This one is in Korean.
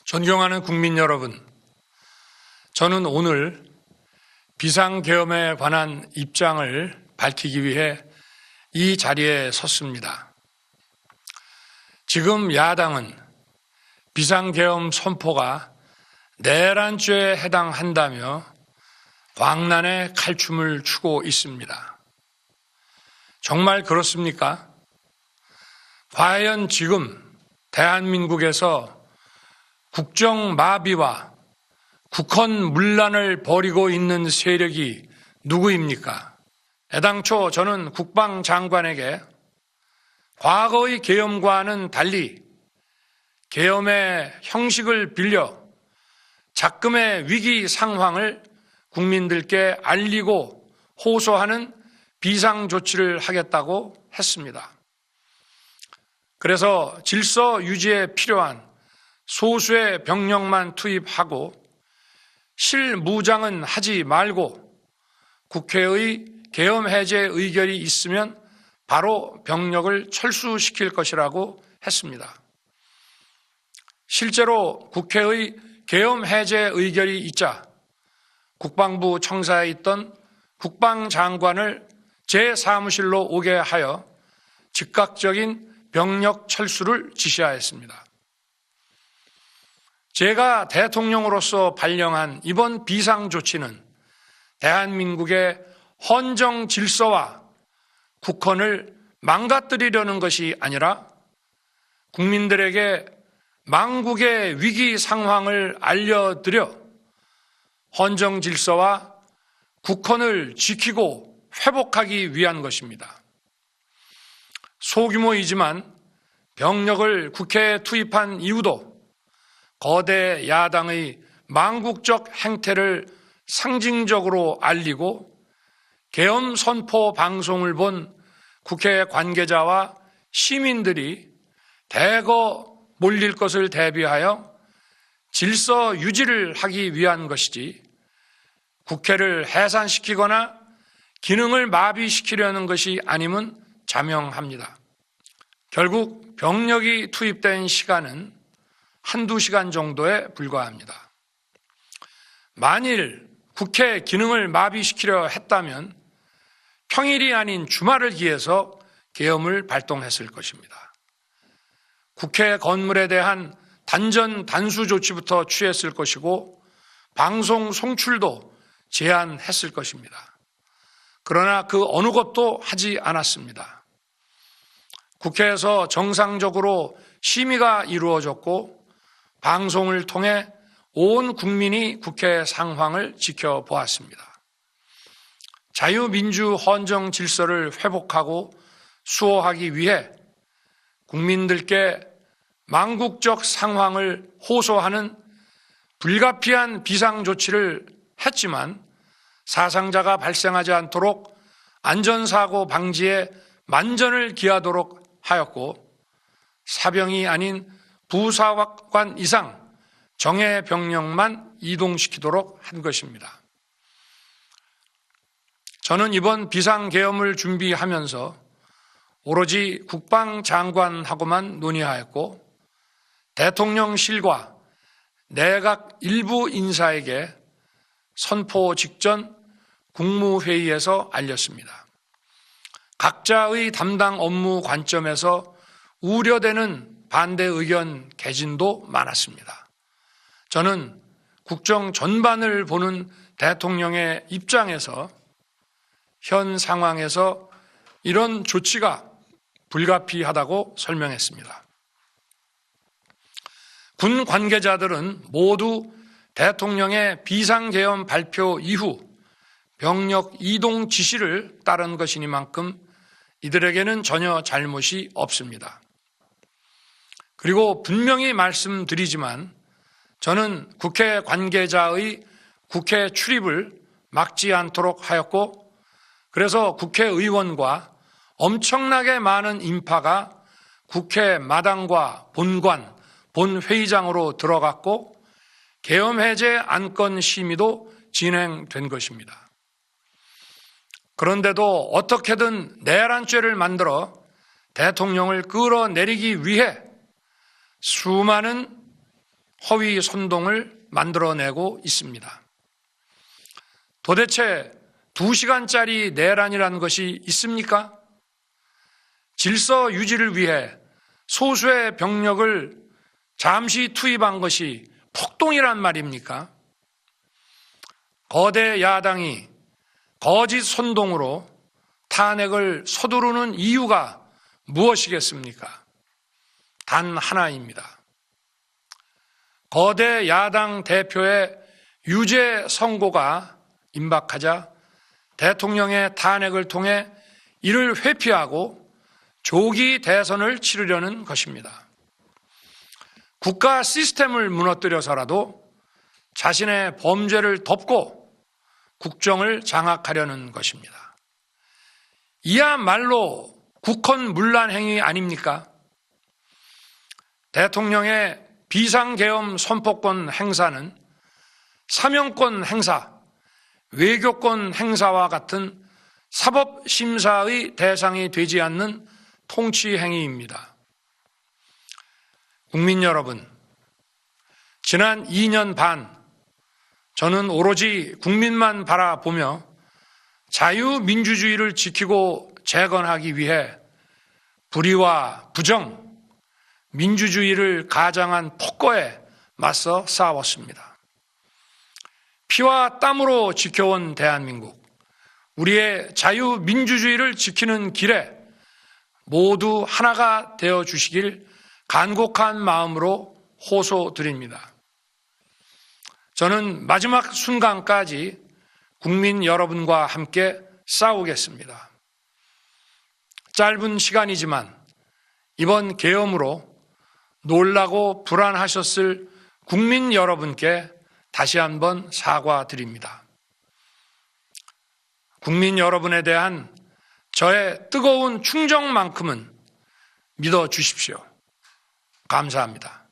존경하는 국민 여러분, 저는 오늘 비상계엄에 관한 입장을 밝히기 위해 이 자리에 섰습니다. 지금 야당은 비상계엄 선포가 내란죄에 해당한다며 광란의 칼춤을 추고 있습니다. 정말 그렇습니까? 과연 지금 대한민국에서 국정마비와 국헌문란을 벌이고 있는 세력이 누구입니까? 애당초 저는 국방장관에게 과거의 계엄과는 달리 계엄의 형식을 빌려 작금의 위기 상황을 국민들께 알리고 호소하는 비상조치를 하겠다고 했습니다. 그래서 질서 유지에 필요한 소수의 병력만 투입하고 실무장은 하지 말고 국회의 계엄 해제 의결이 있으면 바로 병력을 철수시킬 것이라고 했습니다. 실제로 국회의 계엄 해제 의결이 있자 국방부 청사에 있던 국방장관을 제 사무실로 오게 하여 즉각적인 병력 철수를 지시하였습니다. 제가 대통령으로서 발령한 이번 비상조치는 대한민국의 헌정 질서와 국헌을 망가뜨리려는 것이 아니라 국민들에게 망국의 위기 상황을 알려드려 헌정 질서와 국헌을 지키고 회복하기 위한 것입니다. 소규모이지만 병력을 국회에 투입한 이유도 거대 야당의 망국적 행태를 상징적으로 알리고 계엄 선포 방송을 본 국회 관계자와 시민들이 대거 몰릴 것을 대비하여 질서 유지를 하기 위한 것이지 국회를 해산시키거나 기능을 마비시키려는 것이 아님은 자명합니다. 결국 병력이 투입된 시간은 한두 시간 정도에 불과합니다. 만일 국회 기능을 마비시키려 했다면 평일이 아닌 주말을 기해서 계엄을 발동했을 것입니다. 국회 건물에 대한 단전 단수 조치부터 취했을 것이고 방송 송출도 제한했을 것입니다. 그러나 그 어느 것도 하지 않았습니다. 국회에서 정상적으로 심의가 이루어졌고 방송을 통해 온 국민이 국회 상황을 지켜보았습니다. 자유민주 헌정 질서를 회복하고 수호하기 위해 국민들께 망국적 상황을 호소하는 불가피한 비상조치를 했지만 사상자가 발생하지 않도록 안전사고 방지에 만전을 기하도록 하였고 사병이 아닌 부사관 이상 정예 병력만 이동시키도록 한 것입니다. 저는 이번 비상계엄을 준비하면서 오로지 국방장관하고만 논의하였고 대통령실과 내각 일부 인사에게 선포 직전 국무회의에서 알렸습니다. 각자의 담당 업무 관점에서 우려되는 반대 의견 개진도 많았습니다. 저는 국정 전반을 보는 대통령의 입장에서 현 상황에서 이런 조치가 불가피하다고 설명했습니다. 군 관계자들은 모두 대통령의 비상계엄 발표 이후 병력 이동 지시를 따른 것이니만큼 이들에게는 전혀 잘못이 없습니다. 그리고 분명히 말씀드리지만 저는 국회 관계자의 국회 출입을 막지 않도록 하였고 그래서 국회의원과 엄청나게 많은 인파가 국회 마당과 본관, 본회의장으로 들어갔고 계엄 해제 안건 심의도 진행된 것입니다. 그런데도 어떻게든 내란죄를 만들어 대통령을 끌어내리기 위해 수많은 허위 선동을 만들어내고 있습니다. 도대체 2시간짜리 내란이라는 것이 있습니까? 질서 유지를 위해 소수의 병력을 잠시 투입한 것이 폭동이란 말입니까? 거대 야당이 거짓 선동으로 탄핵을 서두르는 이유가 무엇이겠습니까? 단 하나입니다. 거대 야당 대표의 유죄 선고가 임박하자 대통령의 탄핵을 통해 이를 회피하고 조기 대선을 치르려는 것입니다. 국가 시스템을 무너뜨려서라도 자신의 범죄를 덮고 국정을 장악하려는 것입니다. 이야말로 국헌문란 행위 아닙니까? 대통령의 비상계엄 선포권 행사는 사명권 행사, 외교권 행사와 같은 사법심사의 대상이 되지 않는 통치 행위입니다. 국민 여러분, 지난 2년 반 저는 오로지 국민만 바라보며 자유민주주의를 지키고 재건하기 위해 불의와 부정, 민주주의를 가장한 폭거에 맞서 싸웠습니다. 피와 땀으로 지켜온 대한민국, 우리의 자유민주주의를 지키는 길에 모두 하나가 되어 주시길 간곡한 마음으로 호소드립니다. 저는 마지막 순간까지 국민 여러분과 함께 싸우겠습니다. 짧은 시간이지만 이번 계엄으로 놀라고 불안하셨을 국민 여러분께 다시 한번 사과드립니다. 국민 여러분에 대한 저의 뜨거운 충정만큼은 믿어 주십시오. 감사합니다.